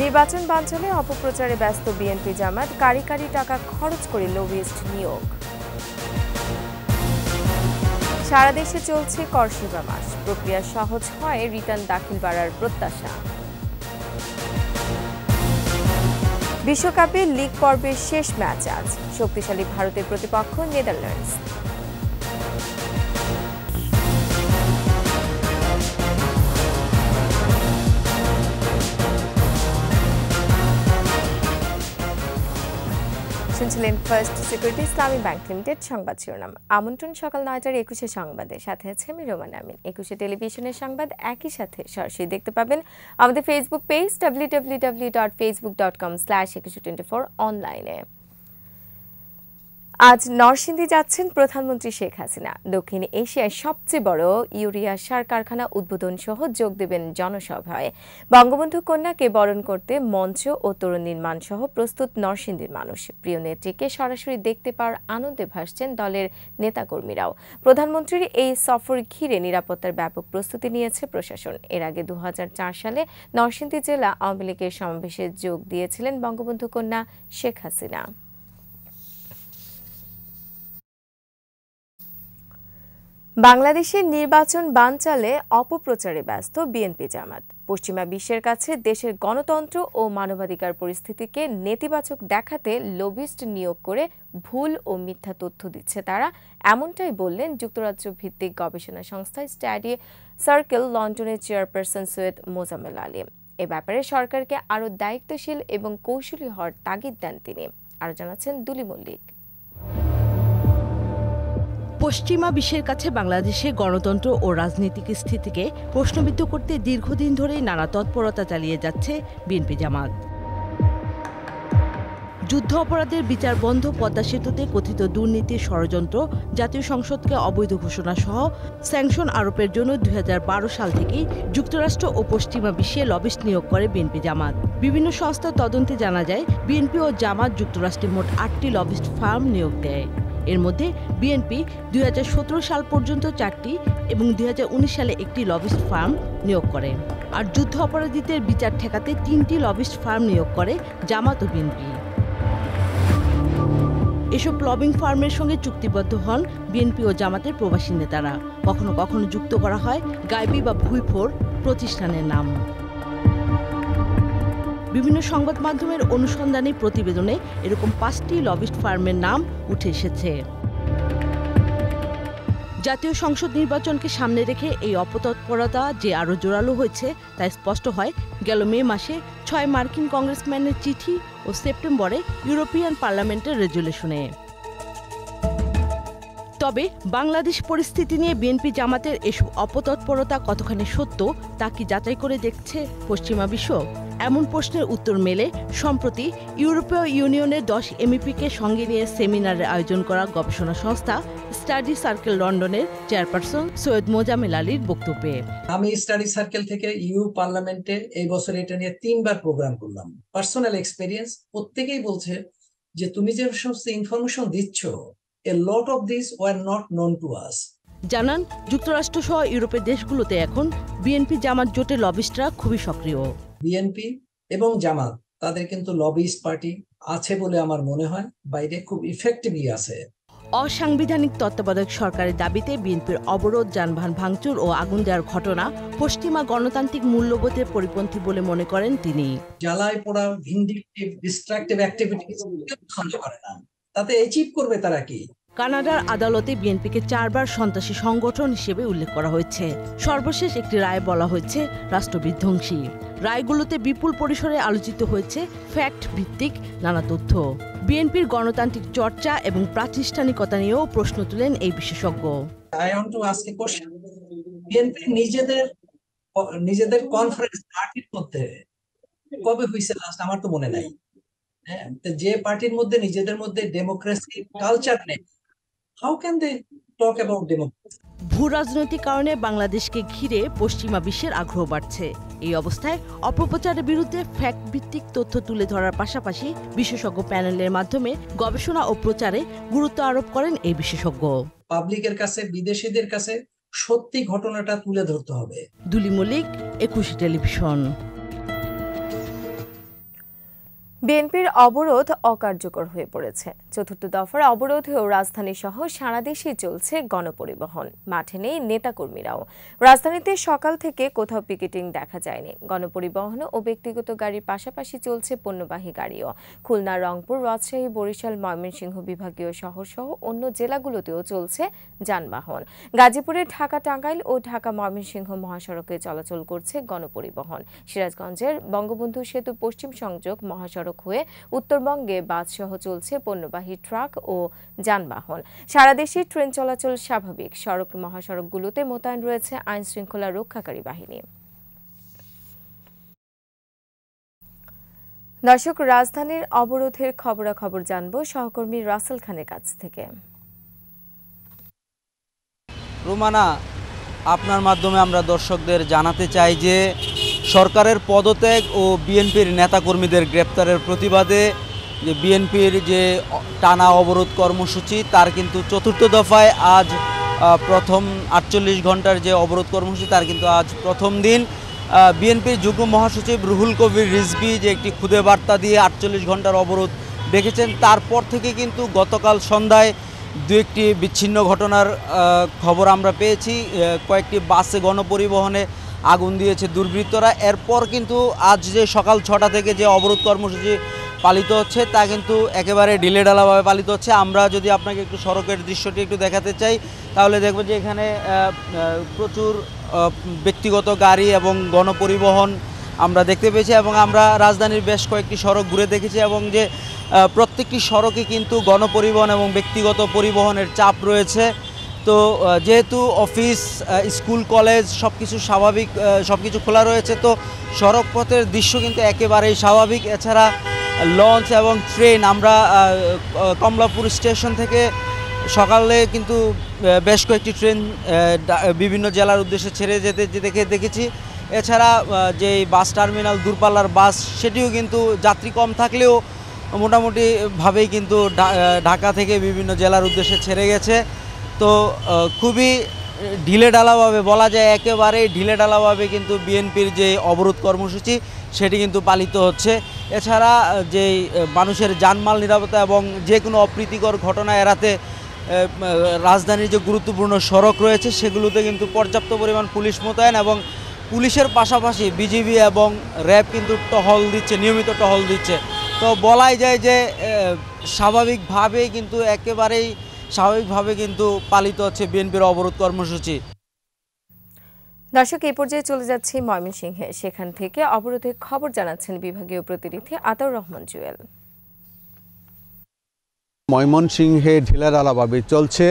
নির্বাচন বানচালে অপপ্রচারে ব্যস্ত বিএনপি জামাত, কারি কারি টাকা খরচ করে লবিস্ট নিয়োগ। সারা দেশে চলছে কর সেবা মাস, প্রক্রিয়া সহজ হয় রিটার্ন দাখিল বাড়ার প্রত্যাশা। বিশ্বকাপে লিগ পর্বের শেষ ম্যাচ আজ, শক্তিশালী ভারতের প্রতিপক্ষ নেদারল্যান্ডস। শুনছিলেন ফার্স্ট সিকিউরিটি ইসলামী ব্যাংক লিমিটেড সংবাদ শিরোনাম। আমন্ত্রণ সকাল 9টার 21 সংবাদে, সাথে আছে আমি রোমান আমিন। 21 টেলিভিশনের সংবাদ একই সাথে সরাসরি দেখতে পাবেন আমাদের ফেসবুক পেজ www.facebook.com/2124 অনলাইনে। আজ নরসিংদী যাচ্ছেন প্রধানমন্ত্রী শেখ হাসিনা। দক্ষিণ এশিয়ার সবচেয়ে বড় ইউরিয়া সার কারখানা উদ্বোধন সহ যোগ দেবেন জনসভায়। বঙ্গবন্ধু কন্যাকে বরণ করতে মঞ্চ ও তরুণ নির্মাণ সহ প্রস্তুত নরসিংদীর মানুষ। প্রিয় নেত্রীকে সরাসরি দেখতে পাওয়ার আনন্দে ভাসছেন দলের নেতাকর্মীরাও। প্রধানমন্ত্রীর এই সফর ঘিরে নিরাপত্তার ব্যাপক প্রস্তুতি নিয়েছে প্রশাসন। এর আগে 2004 সালে নরসিংদী জেলা আওয়ামী লীগের সমাবেশে যোগ দিয়েছিলেন বঙ্গবন্ধু কন্যা শেখ হাসিনা। বাংলাদেশের নির্বাচন বানচালে অপপ্রচারে ব্যস্ত বিএনপি জামাত। পশ্চিমা বিশ্বের কাছে দেশের গণতন্ত্র ও মানবাধিকার পরিস্থিতিকে নেতিবাচক দেখাতে লবিস্ট নিয়োগ করে ভুল ও মিথ্যা তথ্য দিচ্ছে তারা, এমনটাই বললেন যুক্তরাজ্য ভিত্তিক গবেষণা সংস্থা স্টাডি সার্কেল লন্ডনের চেয়ারপারসন সৈয়দ মোজাম্মেল আলী। এ ব্যাপারে সরকারকে আরও দায়িত্বশীল এবং কৌশলী হওয়ার তাগিদ দেন তিনি। আরও জানাচ্ছেন দুলি মল্লিক। পশ্চিমা বিশ্বের কাছে বাংলাদেশের গণতন্ত্র ও রাজনৈতিক স্থিতিকে প্রশ্নবিদ্ধ করতে দীর্ঘদিন ধরেই নানা তৎপরতা চালিয়ে যাচ্ছে বিএনপি জামাত। যুদ্ধ অপরাধের বিচার বন্ধ, পদ্মা সেতুতে কথিত দুর্নীতির ষড়যন্ত্র, জাতীয় সংসদকে অবৈধ ঘোষণা সহ স্যাংশন আরোপের জন্য 2012 সাল থেকেই যুক্তরাষ্ট্র ও পশ্চিমা বিশ্বে লবিস্ট নিয়োগ করে বিএনপি জামাত। বিভিন্ন সংস্থার তদন্তে জানা যায়, বিএনপি ও জামাত যুক্তরাষ্ট্রে মোট 8টি লবিস্ট ফার্ম নিয়োগ দেয়। এর মধ্যে বিএনপি 2017 সাল পর্যন্ত 4টি এবং 2019 সালে একটি লবিস্ট ফার্ম নিয়োগ করে। আর যুদ্ধ অপরাধীদের বিচার ঠেকাতে 3টি লবিস্ট ফার্ম নিয়োগ করে জামাত ও বিএনপি। এসব লবিং ফার্মের সঙ্গে চুক্তিবদ্ধ হন বিএনপি ও জামাতের প্রবাসী নেতারা। কখনো কখনো যুক্ত করা হয় গায়বী বা ভুইফোর প্রতিষ্ঠানের নাম। বিভিন্ন সংবাদ মাধ্যমের অনুসন্ধানী প্রতিবেদনে এরকম 5টি লবিস্ট ফার্মের নাম উঠে এসেছে। জাতীয় সংসদ নির্বাচনকে সামনে রেখে এই অপতৎপরতা যে আরও জোরালো হয়েছে তা স্পষ্ট হয় গেল মে মাসে 6 মার্কিন কংগ্রেসম্যানের চিঠি ও সেপ্টেম্বরে ইউরোপিয়ান পার্লামেন্টের রেজুলেশনে। তবে বাংলাদেশ পরিস্থিতি নিয়ে বিএনপি জামাতের এসব অপতৎপরতা কতখানি সত্য তা কি যাচাই করে দেখছে পশ্চিমা বিশ্ব? এমন প্রশ্নের উত্তর মেলে সম্প্রতি ইউরোপীয় ইউনিয়নের 10 MEPকে সঙ্গে নিয়ে সেমিনারের আয়োজন করা গবেষণা সংস্থা স্টাডি সার্কেল লন্ডনের চেয়ারপারসন সৈয়দ মোজাম্মেল আলীর বক্তব্যে। আমি স্টাডি সার্কেল থেকে ইউ পার্লামেন্টে এই বছর এটা নিয়ে 3বার প্রোগ্রাম করলাম। পার্সোনাল এক্সপেরিয়েন্স, প্রত্যেকেই বলছে যে তুমি যে সমস্ত ইনফরমেশন দিচ্ছ, a lot of these were not known to us. জানান, যুক্তরাষ্ট্র সহ ইউরোপের দেশগুলোতে এখন বিএনপি জামাত জোটের লবিস্টরা খুবই সক্রিয়। বিএনপি এবং জামাত তাদের কিন্তু লবিস্ট পার্টি আছে বলে আমার মনে হয়, বাইরে খুব ইফেক্টিভলি আছে। অসাংবিধানিক তত্ত্বাবধায়ক সরকারের দাবিতে বিএনপির অবরোধ, যানবাহন ভাঙচুর ও আগুন দেওয়ার ঘটনা পশ্চিমা গণতান্ত্রিক মূল্যবোধের পরিপন্থী বলে মনে করেন তিনি। জ্বালায় পোড়া, ভিন্ডিকটিভ, ডিস্ট্রাকটিভ অ্যাক্টিভিটিস করে না, তাতে অ্যাচিভ করবে তারা কি? কানাডার আদালতে বিএনপিকে 4বার সন্ত্রাসী সংগঠন হিসেবে উল্লেখ করা হয়েছে। সর্বশেষ একটি রায় বলা হয়েছে রাষ্ট্রবিধ্বংসী। রায়গুলোতে বিপুল পরিসরে আলোচিত হয়েছে ফ্যাক্ট ভিত্তিক নানা তথ্য। বিএনপির গণতান্ত্রিক চর্চা এবং প্রাতিষ্ঠানিকতা নিয়েও প্রশ্ন তুলেন এই বিশেষজ্ঞ। I want to ask a question. BNP নিজেদের কনফারেন্স পার্টির মধ্যে কবে হয়েছে লাস্ট? আমার তো মনে নাই। হ্যাঁ, যে পার্টির মধ্যে নিজেদের মধ্যে ডেমোক্রেসি কালচার নেই, how can they talk about democracy? ভূ রাজনৈতিক কারণে বাংলাদেশকে ঘিরে পশ্চিমা বিশ্বের আগ্রহ বাড়ছে। এই অবস্থায় অপপ্রচারের বিরুদ্ধে ফ্যাক্ট ভিত্তিক তথ্য তুলে ধরার পাশাপাশি বিশেষজ্ঞ প্যানেলের মাধ্যমে গবেষণা ও প্রচারে গুরুত্ব আরোপ করেন এই বিশেষজ্ঞ। পাবলিকের কাছে, বিদেশিদের কাছে সত্যি ঘটনাটা তুলে ধরতে হবে। দুলি মল্লিক, 21 টেলিভিশন। বিএনপির অবরোধ অকার্যকর হয়ে পড়েছে। চতুর্থ দফার অবরোধেও রাজধানী সহ সারা দেশে চলছে গণপরিবহন, মাঠে নেই নেতাকর্মীরাও। রাজধানীতে সকাল থেকে কোথাও পিকেটিং দেখা যায়নি। গণপরিবহন ও ব্যক্তিগত গাড়ির পাশাপাশি চলছে পণ্যবাহী গাড়িও। খুলনা, রংপুর, রাজশাহী, বরিশাল, ময়মনসিংহ বিভাগীয় শহরসহ অন্য জেলাগুলোতেও চলছে যানবাহন। গাজীপুরে ঢাকা টাঙ্গাইল ও ঢাকা ময়মনসিংহ মহাসড়কে চলাচল করছে গণপরিবহন। সিরাজগঞ্জের বঙ্গবন্ধু সেতু পশ্চিম সংযোগ মহাসড়ক হয়ে উত্তরবঙ্গে বাসসহ চলছে পণ্যবাহী ট্রাক ও যানবাহন। সারা দেশে ট্রেন চলাচল স্বাভাবিক। সড়ক মহাসড়কগুলোতে মোতায়েন রয়েছে আইন শৃঙ্খলা রক্ষাকারী বাহিনী। দর্শক, রাজধানীর অবরোধের খবরাখবর জানব সহকর্মী রাসেল খানের কাছ থেকে। রুমানা, আপনার মাধ্যমে আমরা দর্শকদের জানাতে চাই যে সরকারের পদত্যাগ ও বিএনপির নেতাকর্মীদের গ্রেপ্তারের প্রতিবাদে যে বিএনপির যে টানা অবরোধ কর্মসূচি তার কিন্তু চতুর্থ দফায় আজ প্রথম 48 ঘন্টার যে অবরোধ কর্মসূচি তার কিন্তু আজ প্রথম দিন। বিএনপির যুগ্ম মহাসচিব রুহুল কবির রিজভী যে একটি খুদে বার্তা দিয়ে 48 ঘন্টার অবরোধ দেখেছেন, তারপর থেকে কিন্তু গতকাল সন্ধ্যায় দু একটি বিচ্ছিন্ন ঘটনার খবর আমরা পেয়েছি। কয়েকটি বাসে গণপরিবহনে আগুন দিয়েছে দুর্বৃত্তরা। এরপর কিন্তু আজ যে সকাল 6টা থেকে যে অবরোধ কর্মসূচি পালিত হচ্ছে তা কিন্তু একেবারে ঢিলেঢালাভাবে পালিত হচ্ছে। আমরা যদি আপনাকে একটু সড়কের দৃশ্যটি একটু দেখাতে চাই তাহলে দেখবেন যে এখানে প্রচুর ব্যক্তিগত গাড়ি এবং গণপরিবহন আমরা দেখতে পেয়েছি এবং আমরা রাজধানীর বেশ কয়েকটি সড়ক ঘুরে দেখেছি এবং যে প্রত্যেকটি সড়কে কিন্তু গণপরিবহন এবং ব্যক্তিগত পরিবহনের চাপ রয়েছে। তো যেহেতু অফিস, স্কুল, কলেজ সব কিছু স্বাভাবিক, সব কিছু খোলা রয়েছে, তো সড়ক পথের দৃশ্য কিন্তু একেবারেই স্বাভাবিক। এছাড়া লঞ্চ এবং ট্রেন, আমরা কমলাপুর স্টেশন থেকে সকালে কিন্তু বেশ কয়েকটি ট্রেন বিভিন্ন জেলার উদ্দেশ্যে ছেড়ে যেতে দেখেছি। এছাড়া যে বাস টার্মিনাল, দূরপাল্লার বাস, সেটিও কিন্তু যাত্রী কম থাকলেও মোটামুটিভাবেই কিন্তু ঢাকা থেকে বিভিন্ন জেলার উদ্দেশ্যে ছেড়ে গেছে। তো খুবই ঢিলেঢালাভাবে বলা যায়, একেবারেই ঢিলেঢালাভাবে কিন্তু বিএনপির যে অবরোধ কর্মসূচি সেটি কিন্তু পালিত হচ্ছে। এছাড়া যে মানুষের জানমাল নিরাপত্তা এবং যে কোনো অপ্রীতিকর ঘটনা এড়াতে রাজধানীর যে গুরুত্বপূর্ণ সড়ক রয়েছে সেগুলোতে কিন্তু পর্যাপ্ত পরিমাণ পুলিশ মোতায়েন এবং পুলিশের পাশাপাশি বিজিবি এবং র্যাব কিন্তু টহল দিচ্ছে, নিয়মিত টহল দিচ্ছে। তো বলাই যায় যে স্বাভাবিকভাবেই কিন্তু একেবারেই স্বাভাবিকভাবে কিন্তু পালিত হচ্ছে বিএনপির অবরোধ কর্মসূচি। দর্শক, এই পর্যায়ে চলে যাচ্ছি ময়মনসিংহে। সেখান থেকে অবরোধের খবর জানাচ্ছেন বিভাগীয় প্রতিনিধি আতাউর রহমান জুয়েল। ময়মনসিংহে ঢিলেঢালাভাবে চলছে।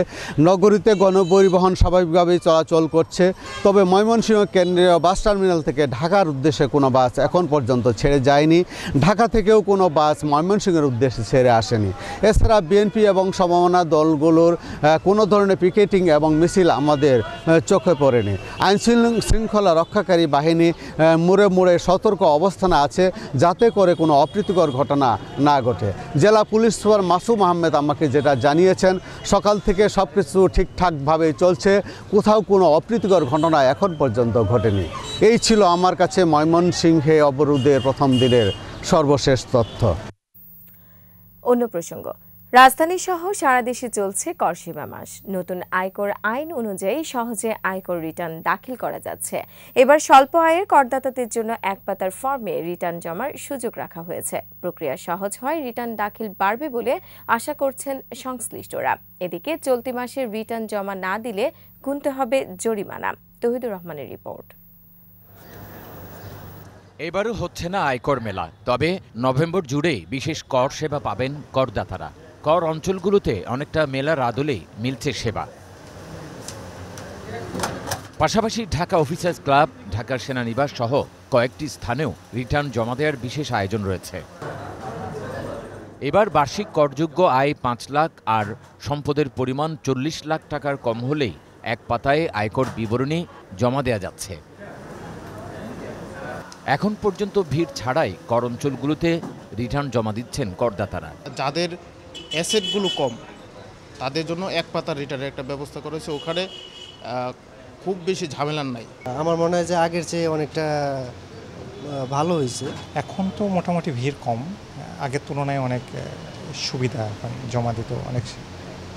নগরীতে গণপরিবহন স্বাভাবিকভাবেই চলাচল করছে, তবে ময়মনসিংহ কেন্দ্রীয় বাস টার্মিনাল থেকে ঢাকার উদ্দেশ্যে কোনো বাস এখন পর্যন্ত ছেড়ে যায়নি। ঢাকা থেকেও কোনো বাস ময়মনসিংহের উদ্দেশ্যে ছেড়ে আসেনি। এছাড়া বিএনপি এবং সমমনা দলগুলোর কোনো ধরনের পিকেটিং এবং মিছিল আমাদের চোখে পড়েনি। আইন শৃঙ্খলা রক্ষাকারী বাহিনী মোড়ে মোড়ে সতর্ক অবস্থানে আছে যাতে করে কোনো অপ্রীতিকর ঘটনা না ঘটে। জেলা পুলিশ সুপার মাসুম আহমেদ আমাকে যেটা জানিয়েছেন, সকাল থেকে সব কিছু ঠিকঠাকভাবে চলছে, কোথাও কোনো অপ্রীতিকর ঘটনা এখন পর্যন্ত ঘটেনি। এই ছিল আমার কাছে ময়মনসিংহে অবরোধের প্রথম দিনের সর্বশেষ তথ্য। অন্য প্রসঙ্গ, রাজধানী সহ সারা দেশে চলছে করসীমা মাস। নতুন আয়কর আইন অনুযায়ী সহজে আয়কর রিটার্ন দাখিল করা যাচ্ছে। এবার স্বল্প আয়ের করদাতাদের জন্য এক পাতার ফর্মে রিটার্ন জমার সুযোগ রাখা হয়েছে। প্রক্রিয়া সহজ হয়, রিটার্ন দাখিল বাড়বে বলে আশা করছেন সংশ্লিষ্টরা। এদিকে চলতি মাসের রিটার্ন জমা না দিলে গুনতে হবে জরিমানা। তৌহিদুর রহমানের রিপোর্ট। এবারও হচ্ছে না আয়কর মেলা, তবে নভেম্বর জুড়েই বিশেষ কর সেবা পাবেন করদাতারা। কর অঞ্চলগুলোতে অনেকটা মেলার আদলেই মিলছে সেবা। পাশাপাশি ঢাকা অফিসার্স ক্লাব, ঢাকার সেনানিবাস সহ কয়েকটি স্থানেও রিটার্ন জমা দেওয়ার বিশেষ আয়োজন রয়েছে। এবার বার্ষিক করযোগ্য আয় 5 লাখ আর সম্পদের পরিমাণ 40 লাখ টাকার কম হলেই এক পাতায় আয়কর বিবরণী জমা দেওয়া যাচ্ছে। এখন পর্যন্ত ভিড় ছাড়াই কর অঞ্চলগুলোতে রিটার্ন জমা দিচ্ছেন করদাতারা। যাদের অ্যাসেটগুলো কম তাদের জন্য এক পাতার রিটার্নের একটা ব্যবস্থা করেছে। ওখানে খুব বেশি ঝামেলার নাই। আমার মনে হয় যে আগের চেয়ে অনেকটা ভালো হয়েছে। এখন তো মোটামুটি ভিড় কম, আগের তুলনায় অনেক সুবিধা, এখন জমা দিতে অনেক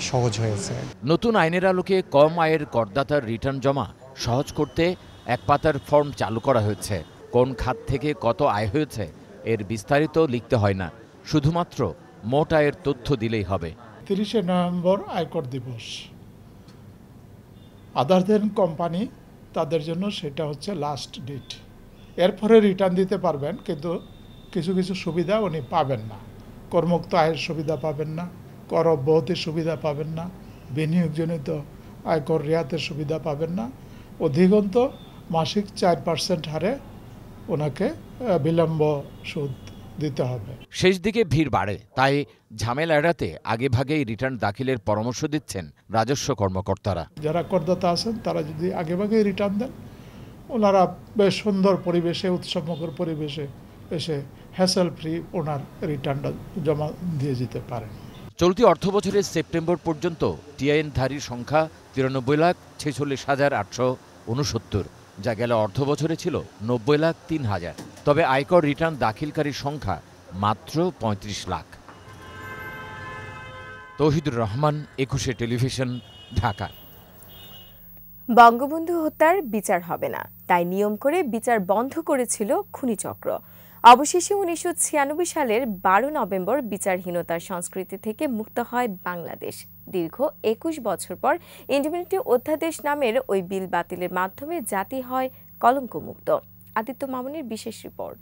সহজ হয়েছে। নতুন আইনের আলোকে কম আয়ের করদাতার রিটার্ন জমা সহজ করতে এক পাতার ফর্ম চালু করা হয়েছে। কোন খাত থেকে কত আয় হয়েছে এর বিস্তারিত লিখতে হয় না, শুধুমাত্র মোট আয়ের তথ্য দিলেই হবে। 30শে নভেম্বর আয়কর দিবস, আদার দেন কোম্পানি, তাদের জন্য সেটা হচ্ছে লাস্ট ডেট। এরপরে রিটার্ন দিতে পারবেন, কিন্তু কিছু কিছু সুবিধা উনি পাবেন না। কর্মুক্ত আয়ের সুবিধা পাবেন না, কর অব্যাহতির সুবিধা পাবেন না, বিনিয়োগজনিত আয়কর রিয়াতের সুবিধা পাবেন না। অধিকন্ত মাসিক 4% হারে ওনাকে বিলম্ব সুদ দিতে হবে। শেষ দিকে ভিড় বাড়ে, তাই ঝামেলা এড়াতে আগেভাগেই রিটার্ন দাখিলের পরামর্শ দিচ্ছেন রাজস্ব কর্মকর্তারা। যারা করদাতা আছেন তারা যদি আগেভাগেই রিটার্ন দেন, ওনারা বেশ সুন্দর পরিবেশে, উৎসবমুখর পরিবেশে এসে হ্যাসেল ফ্রি ওনার রিটার্নটা জমা দিয়ে যেতে পারেন। চলতি অর্থবছরের সেপ্টেম্বর পর্যন্ত টিআইএনধারীর সংখ্যা 93,46,869, যা গেল অর্থবছরে ছিল 90,03,000। তবে আয়কর রিটার্ন দাখিলকারীর সংখ্যা মাত্র 35 লাখ। তৌহিদুর রহমান, 21শে টেলিভিশন, ঢাকা। বঙ্গবন্ধু হত্যার বিচার হবে না, তাই নিয়ম করে বিচার বন্ধ করেছিল খুনি চক্র। অবশেষে 1996 সালের 12 নভেম্বর বিচারহীনতার সংস্কৃতি থেকে মুক্ত হয় বাংলাদেশ। দীর্ঘ 21 বছর পর ইন্ডিপেন্ডেন্ট অধ্যাদেশ নামের ওই বিল বাতিলের মাধ্যমে জাতি হয় কলঙ্কমুক্ত। আদিত্য মামুনের বিশেষ রিপোর্ট।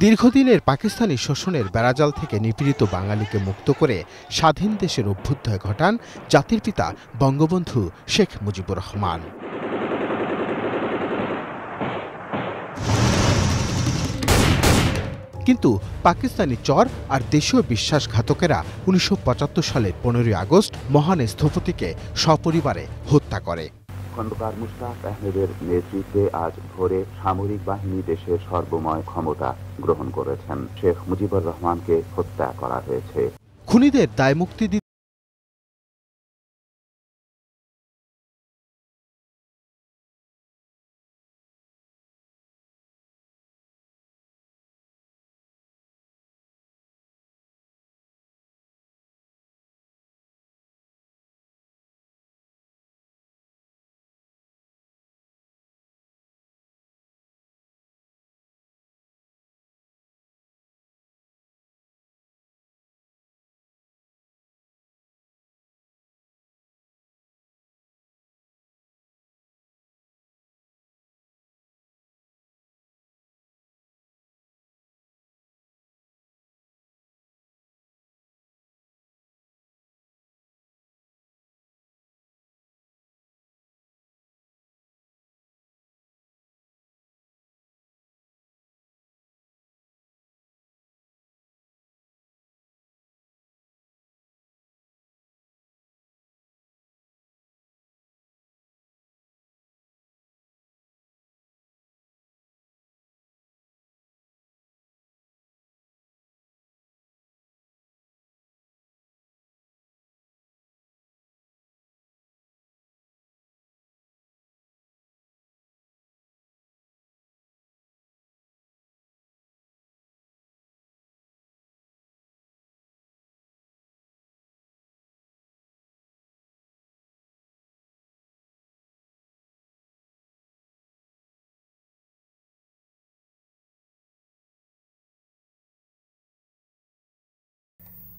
দীর্ঘদিনের পাকিস্তানি শোষণের বেড়াজাল থেকে নিপীড়িত বাঙালিকে মুক্ত করে স্বাধীন দেশের অভ্যুদয় ঘটান জাতির পিতা বঙ্গবন্ধু শেখ মুজিবুর রহমান। কিন্তু পাকিস্তানি চর আর দেশীয় বিশ্বাসঘাতকেরা 1975 সালের 15 আগস্ট মহান স্থপতিকে সপরিবারে হত্যা করে। খন্দকার মুশতাক আহমেদের নেতৃত্বে আজ ভোরে সামরিক বাহিনী দেশের সর্বময় ক্ষমতা গ্রহণ করেছেন। শেখ মুজিবুর রহমানকে হত্যা করা হয়েছে। খুনিদের দায়মুক্তি দিতে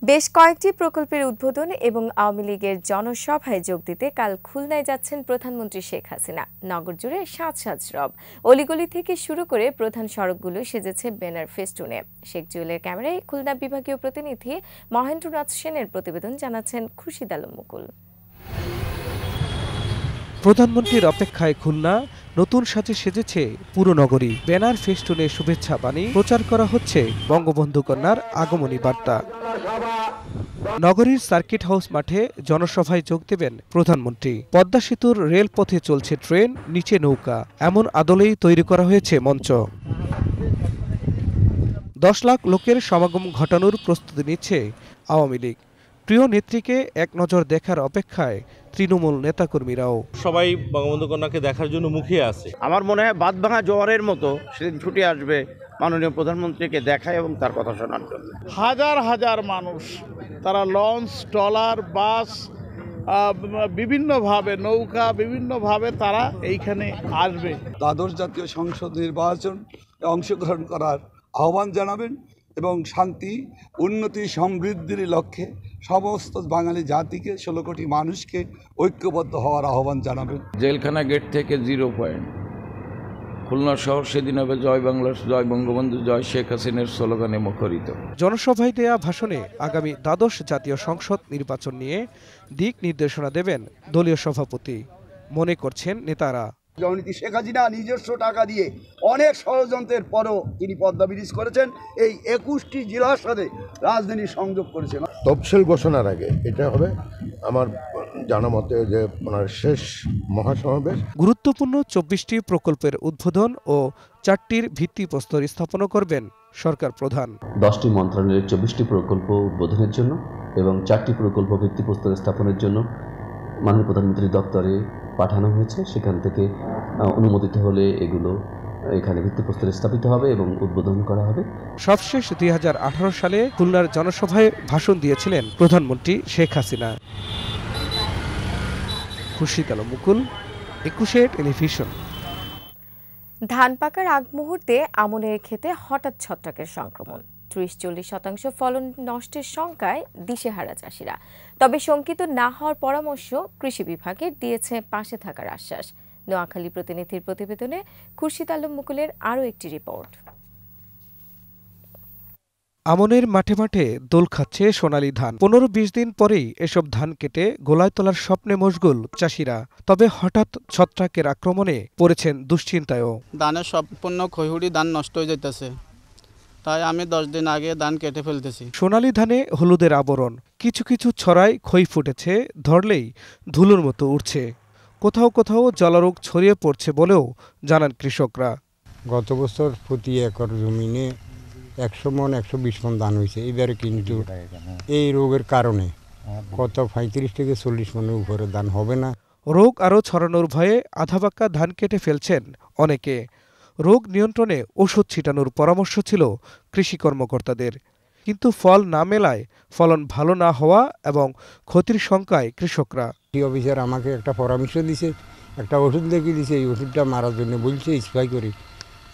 বেশ কয়েকটি প্রকল্পের উদ্বোধন এবং আওয়ামী লীগের জনসভায় যোগ দিতে কাল খুলনায় যাচ্ছেন প্রধানমন্ত্রী শেখ হাসিনা। নগর জুড়ে সাজ সাজ রব, অলিগলি থেকে শুরু করে প্রধান সড়কগুলো সেজেছে ব্যানার ফেস্টুনে। শেখ জুয়েলের ক্যামেরায় খুলনা বিভাগীয় প্রতিনিধি মহেন্দ্রনাথ সেনের প্রতিবেদন, জানাচ্ছেন খুরশিদ আলম মুকুল। প্রধানমন্ত্রীর অপেক্ষায় খুলনা নতুন সাজে সেজেছে পুরো নগরী। ব্যানার ফেস্টুনে শুভেচ্ছা বাণী প্রচার করা হচ্ছে বঙ্গবন্ধু কন্যার আগমনী বার্তা। নগরীর সার্কিট হাউস মাঠে জনসভায় যোগ দেবেন প্রধানমন্ত্রী। পদ্মা সেতুর রেলপথে চলছে ট্রেন, নিচে নৌকা, এমন আদলেই তৈরি করা হয়েছে মঞ্চ। 10 লাখ লোকের সমাগম ঘটানোর প্রস্তুতি নিচ্ছে আওয়ামী লীগ। প্রিয় নেত্রীকে এক নজর দেখার অপেক্ষায় তৃণমূল নেতাকর্মীরাও। সবাই বঙ্গবন্ধু কন্যাকে দেখার জন্য মুখিয়ে আছে। আমার মনে হয় বাঁধভাঙা জোয়ারের মতো সেদিন ছুটে আসবে মাননীয় প্রধানমন্ত্রীকে দেখায় এবং তার কথা শোনার জন্য। হাজার হাজার মানুষ তারা লঞ্চ, ট্রলার, বাস, বিভিন্নভাবে নৌকা, বিভিন্নভাবে তারা এইখানে আসবে। দ্বাদশ জাতীয় সংসদ নির্বাচন অংশগ্রহণ করার আহ্বান জানাবেন এবং শান্তি, উন্নতি, সমৃদ্ধির লক্ষ্যে সমস্ত বাঙালি জাতিকে, 16 কোটি মানুষকে ঐক্যবদ্ধ হওয়ার আহ্বান জানাবেন। জেলখানা গেট থেকে 0 পয়েন্ট, খুলনা শহর সেদিন হবে জয় বাংলা, জয় বঙ্গবন্ধু, জয় শেখ হাসিনার স্লোগানে মুখরিত। জনসভায় দেয়া ভাষণে আগামী দ্বাদশ জাতীয় সংসদ নির্বাচন নিয়ে দিক নির্দেশনা দেবেন দলীয় সভাপতি, মনে করছেন নেতারা। জননীতি শেখ হাসিনা নিজস্ব টাকা দিয়ে অনেক ষড়যন্ত্রের পরও তিনি পদ্মা ব্রিজ করেছেন, এই 21টি জেলার সাথে রাজধানী সংযোগ করেছেন। তফসিল ঘোষণার আগে এটা হবে আমার জানা মতে যে ওনার শেষ মহাসমাবেশ। গুরুত্বপূর্ণ 24টি প্রকল্পের উদ্বোধন ও 4টির ভিত্তিপ্রস্তর স্থাপনও করবেন সরকার প্রধান। 10টি মন্ত্রণালয়ের 24টি প্রকল্প উদ্বোধনের জন্য এবং 4টি প্রকল্প ভিত্তিপ্রস্তর স্থাপনের জন্য মাননীয় প্রধানমন্ত্রীর দপ্তরে পাঠানো হয়েছে। সেখান থেকে অনুমোদিত হলে এগুলো এখানে ভিত্তিপ্রস্তরে স্থাপিত হবে এবং উদ্বোধন করা হবে। সবশেষ 2018 সালে খুলনার জনসভায় ভাষণ দিয়েছিলেন প্রধানমন্ত্রী শেখ হাসিনা। খুরশিদ আলম মুকুল, 21 টেলিভিশন। ধান পাকার আগ মুহূর্তে আমনের ক্ষেতে হঠাৎ ছত্রাকের সংক্রমণ, 30-40% ফলন নষ্টের শঙ্কায় দিশেহারা চাষিরা। তবে শঙ্কিত না হওয়ার পরামর্শ কৃষি বিভাগের দিয়েছে পাশে থাকার আশ্বাস। নোয়াখালী প্রতিনিধির প্রতিবেদনে খুরশিদ আলম মুকুলের আরও একটি রিপোর্ট। আমনের মাঠে মাঠে দোল খাচ্ছে সোনালী ধান। 15-20 দিন পরেই এসব ধান কেটে গোলায় তোলার স্বপ্নে মশগুল চাষিরা। তবে হঠাৎ ছত্রাকের আক্রমণে পড়েছেন দুশ্চিন্তায়ও। ধানের সম্পূর্ণ ক্ষয়হুড়ি, ধান নষ্ট হয়ে যাইতেছে, তাই আমি 10 দিন আগে ধান কেটে ফেলতেছি। সোনালী ধানে হলুদের আবরণ, কিছু কিছু ছড়ায় ক্ষয় ফুটেছে, ধরলেই ধুলোর মতো উঠছে। কোথাও কোথাও জলারোগ ছড়িয়ে পড়ছে বলেও জানান কৃষকরা। গত বছর প্রতি একর জমিনে 100 মণ 120 মণ ধান হয়েছে, এবারে কিন্তু এই রোগের কারণে কত 35 থেকে 40 মণের উপরে ধান হবে না। রোগ আরও ছড়ানোর ভয়ে আধাপাকা ধান কেটে ফেলছেন অনেকে। রোগ নিয়ন্ত্রণে ওষুধ ছিটানোর পরামর্শ ছিল কৃষি কর্মকর্তাদের, কিন্তু ফল না মেলায় ফলন ভালো না হওয়া এবং ক্ষতির শঙ্কায় কৃষকরা। অফিসার আমাকে একটা পরামর্শ দিছে, একটা ওষুধ লিখে দিছে, এই ওষুধটা মারার জন্য বলছে স্প্রে করি।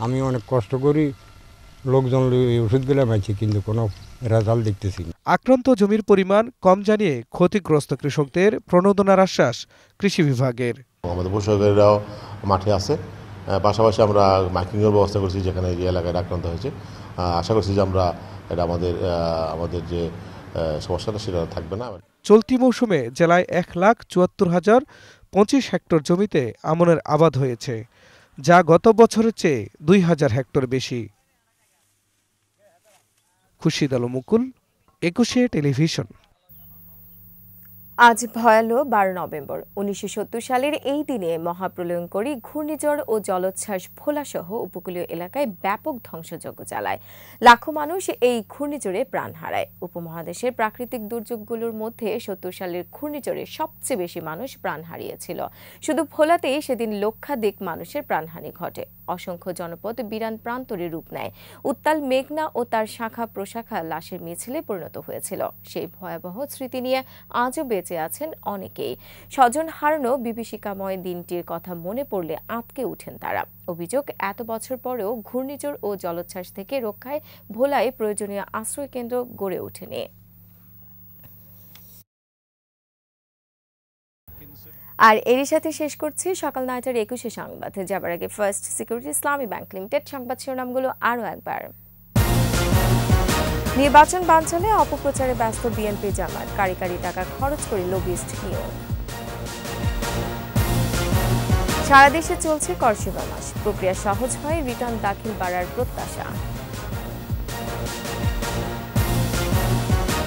আমি অনেক কষ্ট করি, লোকজন এই ওষুধগুলো মারছে, কিন্তু কোনো রেজাল্ট দেখতেছি না। আক্রান্ত জমির পরিমাণ কম জানিয়ে ক্ষতিগ্রস্ত কৃষকদের প্রণোদনার আশ্বাস কৃষি বিভাগের। আমাদের কৃষকেরাও মাঠে আছে, পাশাপাশি আমরা মাইকিংয়ের ব্যবস্থা করছি যেখানে যে এলাকায় আক্রান্ত হয়েছে। আশা করছি যে আমরা এটা আমাদের যে সমস্যাটা সেটা থাকবে না। চলতি মৌসুমে জেলায় 1,74,025 হেক্টর জমিতে আমনের আবাদ হয়েছে, যা গত বছরের চেয়ে 2,000 হেক্টর বেশি। খুরশিদ আলম মুকুল, 21 টেলিভিশন। আজ ভয়ালো 12 নভেম্বর। 1970 সালের এই দিনে মহাপ্রলয়ঙ্করী ঘূর্ণিঝড় ও জলোচ্ছ্বাস ভোলাসহ উপকূলীয় এলাকায় ব্যাপক ধ্বংসযজ্ঞ চালায়। লাখো মানুষ এই ঘূর্ণিঝড়ে প্রাণ হারায়। উপমহাদেশের প্রাকৃতিক দুর্যোগগুলোর মধ্যে 70 সালের ঘূর্ণিঝড়ে সবচেয়ে বেশি মানুষ প্রাণ হারিয়েছিল। শুধু ভোলাতেই সেদিন লক্ষাধিক মানুষের প্রাণহানি ঘটে। অসংখ্য জনপদ বিরান প্রান্তরে রূপ নেয়। উত্তাল মেঘনা ও তার শাখা প্রশাখা লাশের মিছিলে পরিণত হয়েছিল। সেই ভয়াবহ স্মৃতি নিয়ে আজও বেঁচে আছেন অনেকেই। স্বজন হারানো বিভীষিকাময় দিনটির কথা মনে পড়লে আঁতকে উঠেন তারা। অভিযোগ, এত বছর পরেও ঘূর্ণিঝড় ও জলোচ্ছ্বাস থেকে রক্ষায় ভোলায় প্রয়োজনীয় আশ্রয়কেন্দ্র গড়ে ওঠেনি। আর এরই সাথে শেষ করছি সকাল 9টার 21 সংবাদ। যাবার আগে ফার্স্ট সিকিউরিটি ইসলামী ব্যাংক লিমিটেড সংবাদ শিরোনামগুলো আরও একবার। নির্বাচন বানচালে অপপ্রচারে ব্যস্ত বিএনপি জামাত, কারি কারি টাকা খরচ করে লবিস্ট নিয়োগ। সারা দেশে চলছে করসেবা মাস, প্রক্রিয়া সহজ হয়, রিটার্ন দাখিল বাড়ার প্রত্যাশা।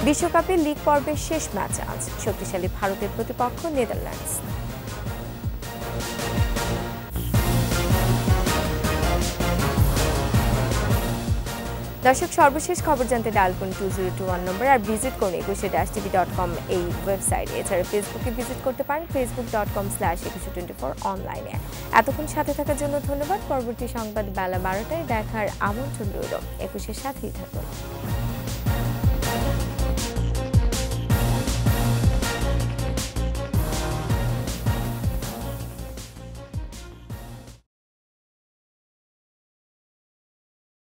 বিশ্বকাপে লিগ পর্বের শেষ ম্যাচ আজ, শক্তিশালী ভারতের প্রতিপক্ষ নেদারল্যান্ডস। দর্শক, সর্বশেষ খবর জানতে ডায়াল করুন 2021 নম্বর আর ভিজিট করুন 21-tv.com এই ওয়েবসাইটে। এছাড়া ফেসবুকে ভিজিট করতে পারেন facebook.com/2124 অনলাইনে। এতক্ষণ সাথে থাকার জন্য ধন্যবাদ। পরবর্তী সংবাদ বেলা 12টায় দেখার আমন্ত্রণ রইল। 21-এর সাথেই থাকুন।